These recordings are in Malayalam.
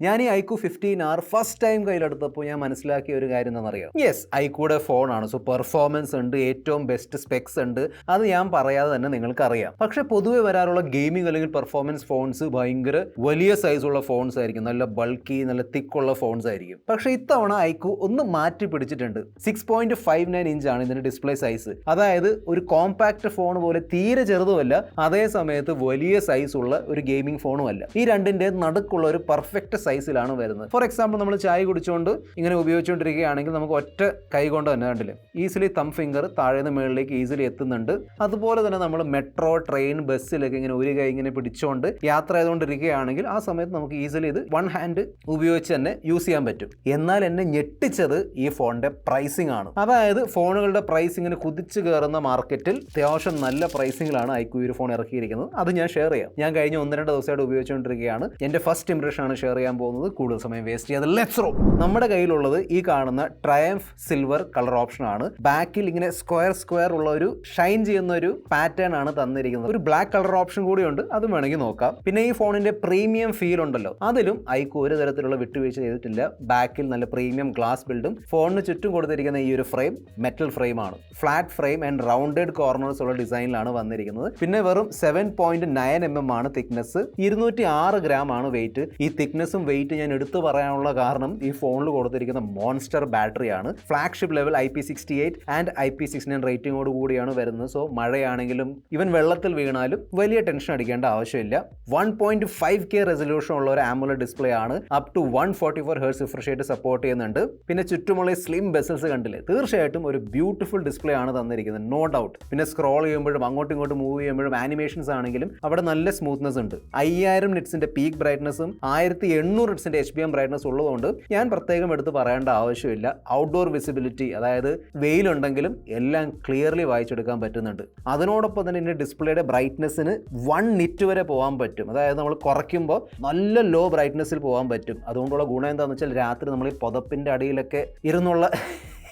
ഞാൻ ഈ ഐക്യു 15R ഫസ്റ്റ് ടൈം കയ്യിലെടുത്തപ്പോൾ ഞാൻ മനസ്സിലാക്കിയ ഒരു കാര്യം എന്താണെന്നറിയാം. യെസ്, ഐക്യൂടെ ഫോണാണ്, സോ പെർഫോമൻസ് ഉണ്ട്, ഏറ്റവും ബെസ്റ്റ് സ്പെക്സ് ഉണ്ട്, അത് ഞാൻ പറയാതെ തന്നെ നിങ്ങൾക്ക് അറിയാം. പക്ഷേ പൊതുവെ വരാറുള്ള ഗെയിമിംഗ് അല്ലെങ്കിൽ പെർഫോമൻസ് ഫോൺസ് ഭയങ്കര വലിയ സൈസുള്ള ഫോൺസ് ആയിരിക്കും, നല്ല ബൾക്കി നല്ല തിക്കുള്ള ഫോൺസ് ആയിരിക്കും. പക്ഷേ ഇത്തവണ ഐക്യു ഒന്ന് മാറ്റി പിടിച്ചിട്ടുണ്ട്. 6.59 ഇഞ്ചാണ് ഇതിന്റെ ഡിസ്പ്ലേ സൈസ്. അതായത് ഒരു കോമ്പാക്ട് ഫോൺ പോലെ തീരെ ചെറുതുമല്ല, അതേ സമയത്ത് വലിയ സൈസ് ഉള്ള ഒരു ഗെയിമിംഗ് ഫോണും അല്ല. ഈ രണ്ടിന്റെ നടുക്കുള്ള ഒരു പെർഫെക്റ്റ് സൈസിലാണ് വരുന്നത്. ഫോർ എക്സാമ്പിൾ, നമ്മൾ ചായ കുടിച്ചുകൊണ്ട് ഇങ്ങനെ ഉപയോഗിച്ചുകൊണ്ടിരിക്കുകയാണെങ്കിൽ നമുക്ക് ഒറ്റ കൈ കൊണ്ട് തന്നെ കണ്ടില്ലേ ഈസിലി തം ഫിംഗർ താഴേന്ന് മുകളിലേക്ക് ഈസിലി എത്തുന്നുണ്ട്. അതുപോലെ തന്നെ നമ്മൾ മെട്രോ, ട്രെയിൻ, ബസ്സിലൊക്കെ ഇങ്ങനെ ഒരു കൈ ഇങ്ങനെ പിടിച്ചുകൊണ്ട് യാത്ര ചെയ്തുകൊണ്ടിരിക്കുകയാണെങ്കിൽ ആ സമയത്ത് നമുക്ക് ഈസിലി ഇത് വൺ ഹാൻഡ് ഉപയോഗിച്ച് തന്നെ യൂസ് ചെയ്യാൻ പറ്റും. എന്നാൽ എന്നെ ഞെട്ടിച്ചത് ഈ ഫോണിന്റെ പ്രൈസിംഗ് ആണ്. അതായത് ഫോണുകളുടെ പ്രൈസ് ഇങ്ങനെ കുതിച്ചു കയറുന്ന മാർക്കറ്റിൽ അത്യാവശ്യം നല്ല പ്രൈസിംഗിലാണ് ഐക്യു ഈ ഫോൺ ഇറക്കിയിരിക്കുന്നത്. അത് ഞാൻ ഷെയർ ചെയ്യാം. ഞാൻ കഴിഞ്ഞ 1-2 ദിവസമായിട്ട് ഉപയോഗിച്ചുകൊണ്ടിരിക്കുകയാണ്. എൻ്റെ ഫസ്റ്റ് ഇംപ്രഷൻ ആണ് ഷെയർ ചെയ്യാൻ പോകുന്നത്. കൂടുതൽ സമയം വേസ്റ്റ് ചെയ്യാതെ ലെറ്റ്സ് റോ. നമ്മുടെ കയ്യിലുള്ളത് ഈ കാണുന്ന ട്രയംഫ് സിൽവർ കളർ ഓപ്ഷൻ ആണ്. ബാക്കിൽ ഇങ്ങനെ സ്ക്വയർ ഉള്ള ഒരു ഷൈൻ ചെയ്യുന്ന ഒരു പാറ്റേൺ ആണ് തന്നിരിക്കുന്നത്. ഒരു ബ്ലാക്ക് കളർ ഓപ്ഷൻ കൂടിയുണ്ട്, അതും വേണമെങ്കിൽ നോക്കാം. പിന്നെ ഈ ഫോണിന്റെ പ്രീമിയം ഫീൽ ഉണ്ടല്ലോ, അതിലും ഐക്യു ഒരു തരത്തിലുള്ള വിട്ടുവീഴ്ച ചെയ്തിട്ടില്ല. ബാക്കിൽ നല്ല പ്രീമിയം ഗ്ലാസ് ബിൽഡും ഫോണിന് ചുറ്റും കൊടുത്തിരിക്കുന്ന ഈ ഒരു ഫ്രെയിം മെറ്റൽ ഫ്രെയിം ആണ്. Flat frame and rounded corners ഉള്ള ഡിസൈനിലാണ് വന്നിരിക്കുന്നത്. പിന്നെ വെറും 7.9 mm ആണ് തിക്നെസ്, 206 ഗ്രാം ആണ് വെയിറ്റ്. ഈ തിക്നെസ്സും വെയിറ്റ് ഞാൻ എടുത്തു പറയാനുള്ള കാരണം ഈ ഫോണിൽ കൊടുത്തിരിക്കുന്ന മോൺസ്റ്റർ ബാറ്ററിയാണ്. Flagship level IP68 and IP69 റേറ്റിംഗോട് കൂടിയാണ് വരുന്നത്. സോ മഴയാണെങ്കിലും ഇവൻ വെള്ളത്തിൽ വീണാലും വലിയ ടെൻഷൻ അടിക്കേണ്ട ആവശ്യമില്ല. 1.5K റെസൊല്യൂഷൻ ഉള്ള ഒരു AMOLED ഡിസ്പ്ലേ ആണ്. Up to 144 Hz refresh rate support ചെയ്യുന്നുണ്ട്. പിന്നെ ചുറ്റുമുള്ള സ്ലിം ബെസൽസ് കണ്ടില്ലേ, തീർച്ചയായിട്ടും ഒരു ബ്യൂട്ടിഫുൾ ഡിസ്പ്ലേ ആണ് തന്നിരിക്കുന്നത്, നോ ഡൗട്ട്. പിന്നെ സ്ക്രോൾ ചെയ്യുമ്പോഴും അങ്ങോട്ടും ഇങ്ങോട്ടും മൂവ് ചെയ്യുമ്പോഴും ആനിമേഷൻസ് ആണെങ്കിലും അവിടെ നല്ല സ്മൂത്ത്നെസ് ഉണ്ട്. 5000 നിറ്റ്സിന്റെ പീക്ക് ബ്രൈറ്റ്നസും 1800 നിറ്റ്സിന്റെ HBM ബ്രൈറ്റ്നസ് ഉള്ളതുകൊണ്ട് ഞാൻ പ്രത്യേകം എടുത്ത് പറയേണ്ട ആവശ്യമില്ല. ഔട്ട്ഡോർ വിസിബിലിറ്റി, അതായത് വെയിലുണ്ടെങ്കിലും എല്ലാം ക്ലിയർലി വായിച്ചെടുക്കാൻ പറ്റുന്നുണ്ട്. അതിനോടൊപ്പം തന്നെ ഇതിന്റെ ഡിസ്പ്ലേയുടെ ബ്രൈറ്റ്നസ്സിന് 1 നിറ്റ് വരെ പോകാൻ പറ്റും. അതായത് നമ്മൾ കുറയ്ക്കുമ്പോൾ നല്ല ലോ ബ്രൈറ്റ്നസ്സിൽ പോകാൻ പറ്റും. അതുകൊണ്ടുള്ള ഗുണം എന്താണെന്ന് വെച്ചാൽ രാത്രി നമ്മൾ ഈ പുതപ്പിന്റെ അടിയിലൊക്കെ ഇരുന്നുള്ള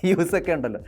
യൂസൊക്കെ ഉണ്ടല്ലോ,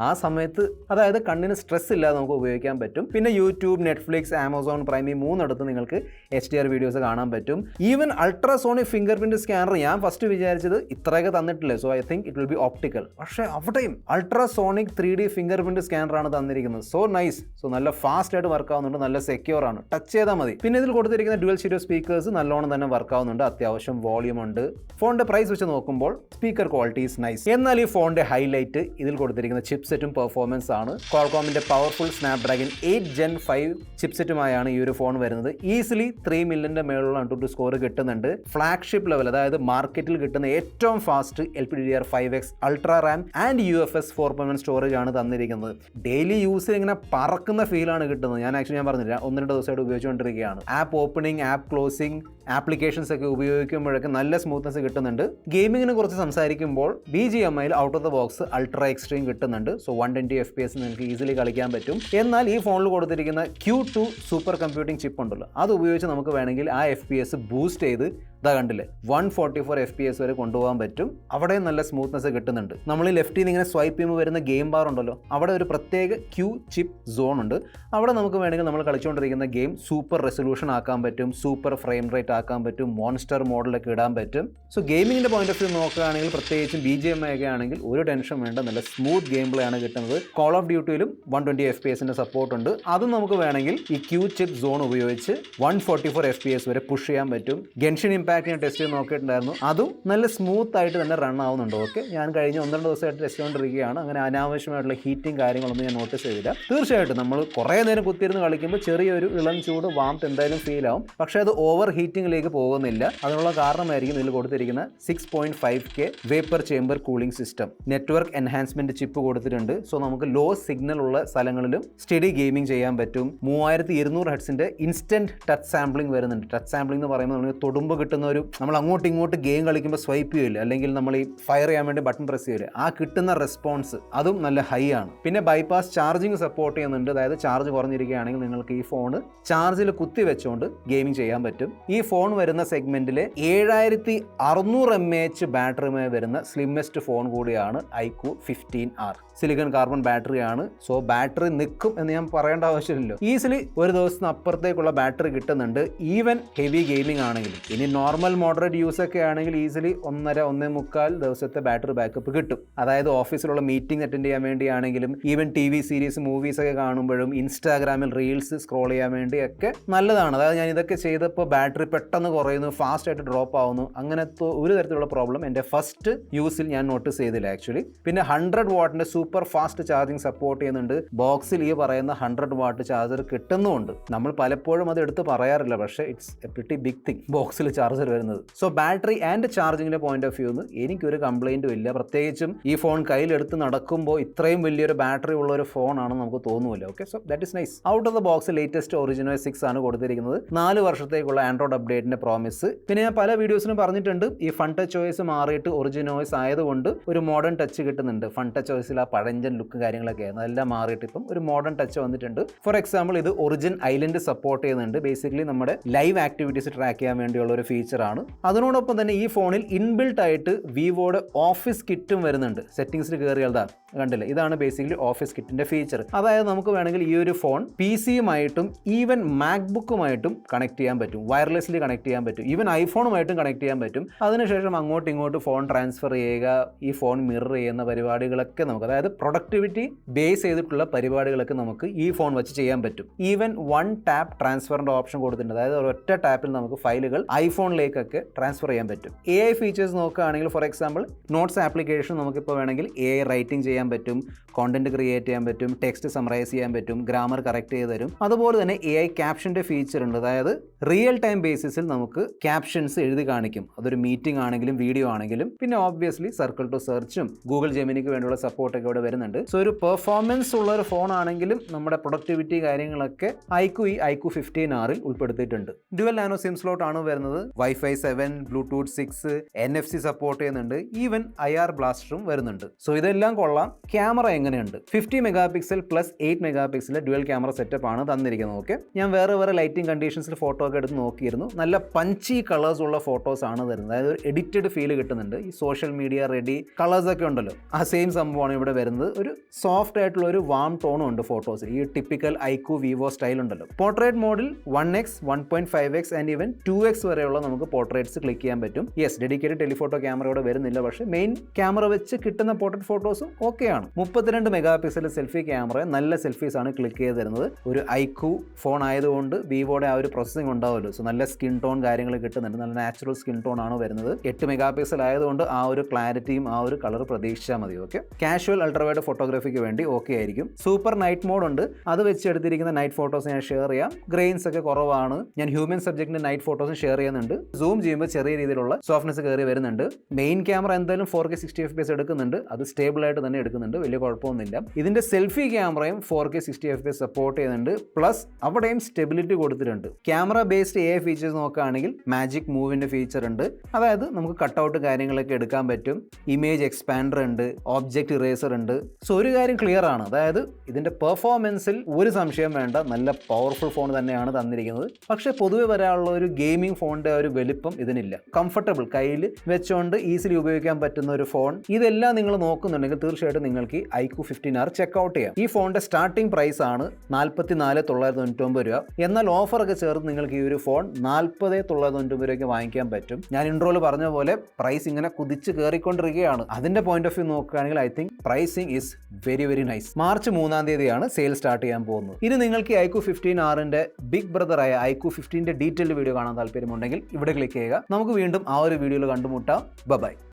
ആ സമയത്ത് അതായത് കണ്ണിന് സ്ട്രെസ് ഇല്ലാതെ നമുക്ക് ഉപയോഗിക്കാൻ പറ്റും. പിന്നെ യൂട്യൂബ്, നെറ്റ്ഫ്ലിക്സ്, ആമസോൺ പ്രൈം, ഈ 3 നിങ്ങൾക്ക് HDR വീഡിയോസ് കാണാൻ പറ്റും. Even ultrasonic finger print scanner ഞാൻ ഫസ്റ്റ് വിചാരിച്ചത് ഇത്രയൊക്കെ തന്നിട്ടില്ല, so I think it will be optical. പക്ഷേ അവിടെയും അൾട്രാസോണിക് 3D ഫിംഗർ പ്രിന്റ് സ്കാനറാണ് തന്നിരിക്കുന്നത്. So nice. സോ നല്ല ഫാസ്റ്റ് ആയിട്ട് വർക്ക് ആവുന്നുണ്ട്, നല്ല സെക്യൂർ ആണ്, ടച്ച് ചെയ്താൽ മതി. പിന്നെ ഇതിൽ കൊടുത്തിരിക്കുന്ന ഡ്യുവൽ സ്റ്റീരിയോ സ്പീക്കേഴ്സ് നല്ലോണം തന്നെ വർക്ക് ആവുന്നുണ്ട്, അത്യാവശ്യം വോളിയം ഉണ്ട്. ഫോണിന്റെ പ്രൈസ് വെച്ച് നോക്കുമ്പോൾ സ്പീക്കർ ക്വാളിറ്റി ഈസ് നൈസ്. എന്നാൽ ഈ ഫോണിന്റെ ഹൈലൈറ്റ് ഇതിൽ കൊടുത്തിരിക്കുന്ന ചിപ്സെറ്റും പെർഫോമൻസ് ആണ്. ക്വാൾകോമിന്റെ പവർഫുൾ സ്നാപ്ഡ്രാഗൺ 8 Gen 5 ചിപ്സെറ്റുമായാണ് ഈ ഒരു ഫോൺ വരുന്നത്. ഈസിലി 3 മില്യന്റെ മേലുള്ള ANTUTU സ്കോർ കിട്ടുന്നുണ്ട്. ഫ്ലാഗ്ഷിപ്പ് ലെവൽ, അതായത് മാർക്കറ്റിൽ കിട്ടുന്ന ഏറ്റവും fast LPDDR5X ultra Ram and UFS 4.1 storage ആണ് തന്നിരിക്കുന്നത്. ഡെയിലി യൂസിൽ ഇങ്ങനെ പറക്കുന്ന ഫീലാണ് കിട്ടുന്നത്. ഞാൻ പറഞ്ഞില്ല, 1-2 ദിവസമായിട്ട് ഉപയോഗിച്ചുകൊണ്ടിരിക്കുകയാണ്. App opening, app closing, applications ഒക്കെ ഉപയോഗിക്കുമ്പോഴൊക്കെ നല്ല സ്മൂത്ത്നെസ് കിട്ടുന്നുണ്ട്. ഗെയിമിങ്ങിനെ കുറിച്ച് സംസാരിക്കുമ്പോൾ BGMI out of the box ultra extreme കിട്ടുന്നുണ്ട്. സോ 120 FPS നിങ്ങൾക്ക് ഈസിലി കളിക്കാൻ പറ്റും. എന്നാൽ ഈ ഫോണിൽ കൊടുത്തിരിക്കുന്ന Q2 സൂപ്പർ കമ്പ്യൂട്ടിംഗ് ചിപ്പ് ഉണ്ടല്ലോ, അത് ഉപയോഗിച്ച് നമുക്ക് വേണമെങ്കിൽ ആ FPS ബൂസ്റ്റ് ചെയ്ത് ഇതാ കണ്ടില്ലേ 144 FPS വരെ കൊണ്ടുപോകാൻ പറ്റും. അവിടെ നല്ല സ്മൂത്ത്നെസ് കിട്ടുന്നുണ്ട്. നമ്മൾ ഈ ലെഫ്റ്റിൽ നിന്ന് ഇങ്ങനെ സ്വൈപ്പ് ചെയ്യുമ്പോൾ വരുന്ന ഗെയിം ബാർ ഉണ്ടല്ലോ, അവിടെ ഒരു പ്രത്യേക Q ചിപ്പ് സോൺ ഉണ്ട്. അവിടെ നമുക്ക് വേണമെങ്കിൽ നമ്മൾ കളിച്ചുകൊണ്ടിരിക്കുന്ന ഗെയിം സൂപ്പർ റെസൊല്യൂഷൻ ആക്കാൻ പറ്റും, സൂപ്പർ ഫ്രെയിം റേറ്റ് ആക്കാൻ പറ്റും, മോൺസ്റ്റർ മോഡലൊക്കെ ഇടാൻ പറ്റും. സോ ഗെയിമിങ്ങിന്റെ പോയിന്റ് ഓഫ് വ്യൂ നോക്കുകയാണെങ്കിൽ, പ്രത്യേകിച്ചും BGMI ഒക്കെ ആണെങ്കിൽ ഒരു ടെൻഷൻ വേണ്ട, നല്ല സ്മൂത്ത് ഗെയിം പ്ലേ ആണ് കിട്ടുന്നത്. കോൾ ഓഫ് ഡ്യൂട്ടിയിലും 120 FPSന്റെ സപ്പോർട്ട് ഉണ്ട്. അതും നമുക്ക് വേണമെങ്കിൽ ഈ Q ചിപ്പ് സോൺ ഉപയോഗിച്ച് 144 FPS വരെ പുഷ് ചെയ്യാൻ പറ്റും. ഗെൻഷിൻ ഇമ്പാക്ട് ഞാൻ ടെസ്റ്റ് ചെയ്ത് നോക്കിയിട്ടുണ്ടായിരുന്നു, അതും നല്ല സ്മൂത്ത് ആയിട്ട് തന്നെ റൺ ആവുന്നുണ്ട്. ഓക്കെ, ഞാൻ കഴിഞ്ഞ 1-2 ദിവസമായിട്ട് ടെസ്റ്റ് ചെയ്തുകൊണ്ടിരിക്കുകയാണ്. അങ്ങനെ അനാവശ്യമായിട്ടുള്ള ഹീറ്റിംഗ് കാര്യങ്ങളൊന്നും ഞാൻ നോട്ടീസ് ചെയ്തില്ല. തീർച്ചയായിട്ടും നമ്മൾ കുറേ നേരം കുത്തിയിരുന്ന് കളിക്കുമ്പോൾ ചെറിയൊരു ഇളം ചൂട്, വാംത്ത് എന്തായാലും ഫീൽ ആവും. പക്ഷേ അത് ഓവർ ഹീറ്റിംഗിലേക്ക് പോകുന്നില്ല. അതിനുള്ള കാരണമായിരിക്കും ഇതിൽ കൊടുത്തിരിക്കുന്ന 6.5K vapour chamber cooling system. Network enhancement chip കൊടുത്തിട്ടുണ്ട്. സോ നമുക്ക് ലോ സിഗ്നൽ ഉള്ള സ്ഥലങ്ങളിലും സ്റ്റഡി ഗെയിമിംഗ് ചെയ്യാൻ പറ്റും. 3200 ഹെർട്സിന്റെ ഇൻസ്റ്റന്റ് ടച്ച് സാമ്പിളിംഗ് വരുന്നുണ്ട്. ടച്ച് സാമ്പിളിംഗ് എന്ന് പറയുമ്പോൾ നമുക്ക് തൊടുമ്പ് കിട്ടുന്ന ഒരു, നമ്മൾ അങ്ങോട്ടും ഇങ്ങോട്ട് ഗെയിം കളിക്കുമ്പോൾ സ്വൈപ്പ് ചെയ്യില്ല, അല്ലെങ്കിൽ നമ്മൾ ഈ ഫയർ ചെയ്യാൻ വേണ്ടി ബട്ടൺ പ്രസ് ചെയ്യില്ല, ആ കിട്ടുന്ന റെസ്പോൺസ് അതും നല്ല ഹൈ ആണ്. പിന്നെ ബൈപാസ് ചാർജിങ് സപ്പോർട്ട് ചെയ്യുന്നുണ്ട്. അതായത് ചാർജ് കുറഞ്ഞിരിക്കുകയാണെങ്കിൽ നിങ്ങൾക്ക് ഈ ഫോൺ ചാർജിൽ കുത്തി വെച്ചുകൊണ്ട് ഗെയിമിംഗ് ചെയ്യാൻ പറ്റും. ഈ ഫോൺ വരുന്ന സെഗ്മെന്റിലെ 7600 mAh ബാറ്ററിയുമായി വരുന്ന സ്ലിമ്മസ്റ്റ് ഫോൺ കൂടിയാണ് ഐക്യു 15R. സിലിക്കൺ കാർബൺ ബാറ്ററിയാണ്. സോ ബാറ്ററി നിൽക്കും എന്ന് ഞാൻ പറയേണ്ട ആവശ്യമില്ലല്ലോ. ഈസിലി ഒരു ദിവസത്തിന് അപ്പുറത്തേക്കുള്ള ബാറ്ററി കിട്ടുന്നുണ്ട്. ഈവൻ ഹെവി ഗെയിമിംഗ് ആണെങ്കിലും. ഇനി നോർമൽ മോഡറേറ്റ് യൂസ് ഒക്കെ ആണെങ്കിൽ ഈസിലി 1.5 ദിവസത്തെ ബാറ്ററി ബാക്കപ്പ് കിട്ടും. അതായത് ഓഫീസിലുള്ള മീറ്റിംഗ് അറ്റൻഡ് ചെയ്യാൻ വേണ്ടിയാണെങ്കിലും ഈവൻ TV സീരീസ് മൂവീസ് ഒക്കെ കാണുമ്പോഴും ഇൻസ്റ്റാഗ്രാമിൽ റീൽസ് സ്ക്രോൾ ചെയ്യാൻ വേണ്ടിയൊക്കെ നല്ലതാണ്. അതായത് ഞാൻ ഇതൊക്കെ ചെയ്തപ്പോൾ ബാറ്ററി പെട്ടെന്ന് കുറയുന്നു, ഫാസ്റ്റ് ആയിട്ട് ഡ്രോപ്പ് ആവുന്നു, അങ്ങനത്തെ ഒരു തരത്തിലുള്ള പ്രോബ്ലം എൻ്റെ ഫസ്റ്റ് യൂസിൽ ഞാൻ നോട്ടീസ് ചെയ്തില്ല ആക്ച്വലി. പിന്നെ 100 വാട്ടിൻ്റെ സൂപ്പർ ഫാസ്റ്റ് ചാർജിങ് സപ്പോർട്ട് ചെയ്യുന്നുണ്ട്. ബോക്സിൽ ഈ പറയുന്ന 100 വാട്ട് ചാർജർ കിട്ടുന്നുമുണ്ട്. നമ്മൾ പലപ്പോഴും അത് എടുത്ത് പറയാറില്ല, പക്ഷേ it's a pretty big thing ബോക്സിൽ ചാർജർ വരുന്നത്. സോ ബാറ്ററി ആൻഡ് ചാർജിങ്ങിൻ്റെ പോയിന്റ് ഓഫ് വ്യൂന്ന് എനിക്കൊരു കംപ്ലൈൻറ്റും ഇല്ല. പ്രത്യേകിച്ചും ഈ ഫോൺ കയ്യിലെടുത്ത് നടക്കുമ്പോൾ ഇത്രയും വലിയൊരു ബാറ്ററി ഉള്ള ഒരു ഫോണാണെന്ന് നമുക്ക് തോന്നുമല്ലോ. Okay, so that is nice. Out of the box latest OriginOS 6 ആണ് കൊടുത്തിരിക്കുന്നത്. 4 വർഷത്തേക്കുള്ള ആൻഡ്രോയിഡ് അപ്ഡേറ്റിന്റെ പ്രോമിസ്. പിന്നെ ഞാൻ പല വീഡിയോസിലും പറഞ്ഞിട്ടുണ്ട്, ഈ ഫൺ ടച്ച് OS മാറിയിട്ട് ഒറിജിനോയ്സ് ആയതുകൊണ്ട് ഒരു മോഡേൺ ടച്ച് കിട്ടുന്നുണ്ട്. ഫൺ ടച്ച് OSൽ ആ പഴഞ്ചൻ ലുക്ക് കാര്യങ്ങളൊക്കെ ആയിരുന്നു, അതെല്ലാം മാറിയിട്ട് ഇപ്പം ഒരു മോഡേൺ ടച്ച് വന്നിട്ടുണ്ട്. ഫോർ എക്സാമ്പിൾ ഇത് ഒറിജിൻ ഐലൻഡ് സപ്പോർട്ട് ചെയ്യുന്നുണ്ട്. ബേസിക്കലി നമ്മുടെ ലൈവ് ആക്ടിവിറ്റീസ് ട്രാക്ക് ചെയ്യാൻ വേണ്ടിയുള്ള ഒരു ഫീച്ചറാണ്. അതിനോടൊപ്പം തന്നെ ഈ ഫോണിൽ ഇൻബിൽട്ട് ആയിട്ട് വിവോയുടെ ഓഫീസ് കിറ്റും വരുന്നുണ്ട്. സെറ്റിംഗ്സിൽ കയറിയാൽ കണ്ടില്ലേ, ഇതാണ് ബേസിക്കലി ഓഫീസ് കിറ്റിന്റെ ഫീച്ചർ. അതായത് നമുക്ക് വേണമെങ്കിൽ ഈ ഒരു ഫോൺ PC-യുമായിട്ടും ഈവൻ മാക്ബുക്കുമായിട്ടും കണക്ട് ചെയ്യാൻ പറ്റും, വയർലെസ്ലി കണക്ട് ചെയ്യാൻ പറ്റും, ഈവൻ ഐഫോണുമായിട്ടും കണക്ട് ചെയ്യാൻ പറ്റും. അതിനുശേഷം അങ്ങോട്ടും ഇങ്ങോട്ടും ഫോൺ ട്രാൻസ്ഫർ ചെയ്യുക, ഈ ഫോൺ മിറർ ചെയ്യുന്ന പരിപാടികളൊക്കെ നമുക്ക്, അതായത് പ്രൊഡക്ടിവിറ്റി ബേസ് ചെയ്തിട്ടുള്ള പരിപാടികളൊക്കെ നമുക്ക് ഈ ഫോൺ വെച്ച് ചെയ്യാൻ പറ്റും. ഈവൻ 1 ടാപ്പ് ട്രാൻസ്ഫറിന്റെ ഓപ്ഷൻ കൊടുത്തിട്ടുണ്ട്. അതായത് ഒരൊറ്റ ടാപ്പിൽ നമുക്ക് ഫയലുകൾ ഐഫോണിലേക്കൊക്കെ ട്രാൻസ്ഫർ ചെയ്യാൻ പറ്റും. AI ഫീച്ചേഴ്സ് നോക്കുകയാണെങ്കിൽ ഫോർ എക്സാമ്പിൾ നോട്ട്സ് ആപ്ലിക്കേഷൻ നമുക്കിപ്പോൾ വേണമെങ്കിൽ AI റൈറ്റിംഗ് ചെയ്യാൻ പറ്റും, കോണ്ടന്റ് ക്രിയേറ്റ് ചെയ്യാൻ പറ്റും, ടെക്സ്റ്റ് സമറൈസ് ചെയ്യാൻ പറ്റും, ഗ്രാമർ കറക്റ്റ് ചെയ്ത് തരും. അതുപോലെ തന്നെ AI ക്യാപ്ഷൻ്റെ ഫീച്ചർ ഉണ്ട്. അതായത് റിയൽ ടൈം ബേസിസിൽ നമുക്ക് ക്യാപ്ഷൻസ് എഴുതി കാണിക്കും. അതൊരു മീറ്റിംഗ് ആണെങ്കിലും വീഡിയോ ആണെങ്കിലും. പിന്നെ ഓബ്വിയസ്ലി സർക്കിൾ ടു സെർച്ചും ഗൂഗിൾ ജെമിനിക്ക് വേണ്ടിയുള്ള സപ്പോർട്ടൊക്കെ ഇവിടെ വരുന്നുണ്ട്. സോ ഒരു പെർഫോമൻസ് ഉള്ള ഒരു ഫോൺ ആണെങ്കിലും നമ്മുടെ പ്രൊഡക്ടിവിറ്റി കാര്യങ്ങളൊക്കെ iQOO 15R ഉൾപ്പെടുത്തിയിട്ടുണ്ട്. ഡ്യുവൽ നാനോ സിം സ്ലോട്ട് ആണ് വരുന്നത്. Wi-Fi 7, Bluetooth 6, NFC സപ്പോർട്ട് ചെയ്യുന്നുണ്ട്. ഈവൻ IR ബ്ലാസ്റ്ററും വരുന്നുണ്ട്. സോ ഇതെല്ലാം കൊള്ളാം. ക്യാമറ എങ്ങനെയുണ്ട്? 50 mega pixel plus 8 mega pixel dual camera setup ആണ് തന്നിരിക്കുന്നത്. ഓക്കെ, ഞാൻ വേറെ ലൈറ്റിംഗ് കണ്ടീഷൻസിൽ ഫോട്ടോ ഒക്കെ എടുത്ത് നോക്കിയിരുന്നു. നല്ല പഞ്ചി കളേഴ്സ് ഉള്ള ഫോട്ടോസ് ആണ് തരുന്നത്. അതായത് ഒരു എഡിറ്റഡ് ഫീൽ കിട്ടുന്നുണ്ട്. ഈ സോഷ്യൽ മീഡിയ റെഡി കളേഴ്സ് ഒക്കെ ഉണ്ടല്ലോ, ആ സെയിം സംഭവമാണ് ഇവിടെ വരുന്നത്. ഒരു സോഫ്റ്റ് ആയിട്ടുള്ള ഒരു വാം ടോണും ഉണ്ട് ഫോട്ടോസിൽ. ഈ ടിപ്പിക്കൽ iQOO വിവോ സ്റ്റൈൽ ഉണ്ടല്ലോ. പോർട്രേറ്റ് മോഡിൽ 1x, 1.5x and even 2x വരെയുള്ള നമുക്ക് പോർട്രേറ്റ്സ് ക്ലിക്ക് ചെയ്യാൻ പറ്റും. യെസ്, ഡെഡിക്കേറ്റഡ് ടെലിഫോട്ടോ ക്യാമറ ഇവിടെ വരുന്നില്ല, പക്ഷേ മെയിൻ ക്യാമറ വെച്ച് കിട്ടുന്ന പോർട്രേറ്റ് ഫോട്ടോസും ഓക്കെയാണ്. 32 മെഗാ പിക്സൽ സെൽഫി ക്യാമറ, നല്ല സെൽഫീസ് ആണ് ക്ലിക്ക് ചെയ്ത് തരുന്നത്. ഒരു iQOO ഫോൺ ആയതുകൊണ്ട് വിവോയുടെ ആ ഒരു പ്രോസസ്സിംഗ് ഉണ്ടാവുമല്ലോ. സോ നല്ല സ്കിൻ ടോൺ കാര്യങ്ങൾ കിട്ടുന്നുണ്ട്. നല്ല നാച്ചുറൽ സ്കിൻ ടോൺ ആണ് വരുന്നത്. 8 മെഗാ പിക്സൽ ആയതുകൊണ്ട് ആ ഒരു ക്ലാരിറ്റിയും ആ ഒരു കളർ പ്രതീക്ഷിച്ചാൽ മതി. ഓക്കെ, കാഷ്വൽ അൾട്രാവൈഡ് ഫോട്ടോഗ്രാഫിക്ക് വേണ്ടി ഓക്കെ ആയിരിക്കും. സൂപ്പർ നൈറ്റ് മോഡ് ഉണ്ട്. അത് വെച്ച് എടുത്തിരിക്കുന്ന നൈറ്റ് ഫോട്ടോസ് ഞാൻ ഷെയർ ചെയ്യാം. ഗ്രെയിൻസ് ഒക്കെ കുറവാണ്. ഞാൻ ഹ്യൂമൻ സബ്ജക്റ്റിന്റെ നൈറ്റ് ഫോട്ടോസും ഷെയർ ചെയ്യുന്നുണ്ട്. സൂം ചെയ്യുമ്പോൾ ചെറിയ രീതിയിലുള്ള സോഫ്റ്റ്നെസ് കയറി വരുന്നുണ്ട്. മെയിൻ ക്യാമറ എന്തായാലും 4K 60fps എടുക്കുന്നുണ്ട്. അത് സ്റ്റേബിൾ ആയിട്ട് തന്നെ എടുക്കുന്നുണ്ട്, വലിയ കുഴപ്പമൊന്നുമില്ല. ഇതിന്റെ സെൽഫി ക്യാമറയും 4K 60fps സപ്പോർട്ട് ചെയ്യുന്നുണ്ട്. പ്ലസ് അവിടെയും സ്റ്റെബിലിറ്റി കൊടുത്തിട്ടുണ്ട്. ക്യാമറ ബേസ്ഡ് AI ഫീച്ചേഴ്സ് നോക്കുകയാണെങ്കിൽ മാജിക് മൂവിന്റെ ഫീച്ചർ ഉണ്ട്. അതായത് നമുക്ക് കട്ടൗട്ട് കാര്യങ്ങളൊക്കെ എടുക്കാൻ പറ്റും. ഇമേജ് എക്സ്പാൻഡർ ഉണ്ട്, ഓബ്ജക്റ്റ് ഇറേസർ ഉണ്ട്. സോ ഒരു കാര്യം ക്ലിയർ ആണ്, അതായത് ഇതിന്റെ പെർഫോമൻസിൽ ഒരു സംശയം വേണ്ട, നല്ല പവർഫുൾ ഫോൺ തന്നെയാണ് തന്നിരിക്കുന്നത്. പക്ഷേ പൊതുവെ വരാനുള്ള ഒരു ഗെയിമിംഗ് ഫോണിന്റെ ഒരു വലിപ്പം ഇതിനില്ല. കംഫർട്ടബിൾ, കയ്യിൽ വെച്ചുകൊണ്ട് ഈസിലി ഉപയോഗിക്കാൻ പറ്റുന്ന ഒരു ഫോൺ. ഇതെല്ലാം നിങ്ങൾ നോക്കുന്നുണ്ടെങ്കിൽ തീർച്ചയായിട്ടും നിങ്ങൾക്ക് iQOO 15R ചെക്ക്ഔട്ട് ചെയ്യാം. ഈ ഫോണിന്റെ സ്റ്റാർട്ടിംഗ് പ്രൈസ് ആണ് 44,999 രൂപ. എന്നാൽ ഓഫറൊക്കെ ചേർത്ത് നിങ്ങൾക്ക് ഈ ഒരു ഫോൺ 40,999 രൂപയ്ക്ക് വാങ്ങിക്കാൻ പറ്റും. ഞാൻ ഇൻട്രോയിൽ പറഞ്ഞ പോലെ പ്രൈസ് ഇങ്ങനെ കുതിച്ച് കയറിക്കൊണ്ടിരിക്കുകയാണ്. അതിന്റെ പോയിന്റ് ഓഫ് വ്യൂ നോക്കുകയാണെങ്കിൽ I think pricing is very nice. March 3-ാം തീയതിയാണ് സെയിൽ സ്റ്റാർട്ട് ചെയ്യാൻ പോകുന്നത്. ഇനി നിങ്ങൾക്ക് iQOO 15Rന്റെ ബിഗ് ബ്രദറായ iQOO 15ന്റെ ഡീറ്റെയിൽഡ് വീഡിയോ കാണാൻ താല്പര്യമുണ്ടെങ്കിൽ ഇവിടെ ക്ലിക്ക് ചെയ്യുക. നമുക്ക് വീണ്ടും ആ ഒരു വീഡിയോയിൽ കണ്ടുമുട്ടാം. ബൈ.